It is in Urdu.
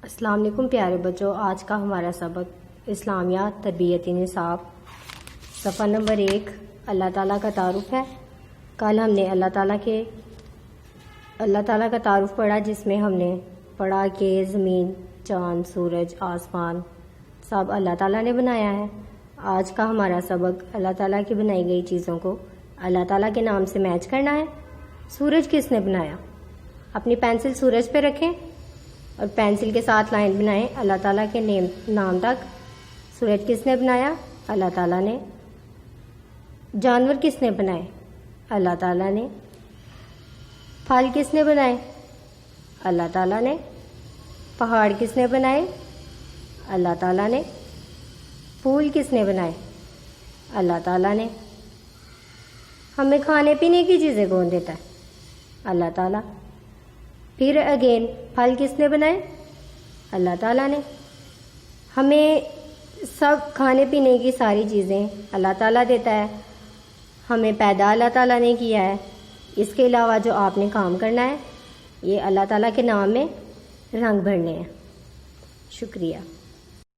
السلام علیکم پیارے بچوں، آج کا ہمارا سبق اسلامیات تربیتی نصاب صفحہ نمبر 1 اللہ تعالیٰ کا تعارف ہے۔ کل ہم نے اللہ تعالیٰ کا تعارف پڑھا، جس میں ہم نے پڑھا کہ زمین، چاند، سورج، آسمان سب اللہ تعالیٰ نے بنایا ہے۔ آج کا ہمارا سبق اللہ تعالیٰ کی بنائی گئی چیزوں کو اللہ تعالیٰ کے نام سے میچ کرنا ہے۔ سورج کس نے بنایا؟ اپنی پینسل سورج پہ رکھیں اور پینسل کے ساتھ لائن بنائیں اللہ تعالیٰ کے نام تک۔ سورج کس نے بنایا؟ اللہ تعالیٰ نے۔ جانور کس نے بنائے؟ اللہ تعالیٰ نے۔ پھل کس نے بنائے؟ اللہ تعالیٰ نے۔ پہاڑ کس نے بنائے؟ اللہ تعالیٰ نے۔ پھول کس نے بنائے؟ اللہ تعالیٰ نے۔ ہمیں کھانے پینے کی چیزیں کون دیتا ہے؟ اللہ تعالیٰ۔ پھر اگین پھل کس نے بنائے؟ اللہ تعالیٰ نے۔ ہمیں سب کھانے پینے کی ساری چیزیں اللہ تعالیٰ دیتا ہے، ہمیں پیدا اللہ تعالیٰ نے کیا ہے۔ اس کے علاوہ جو آپ نے کام کرنا ہے، یہ اللہ تعالیٰ کے نام میں رنگ بھرنے ہیں۔ شکریہ۔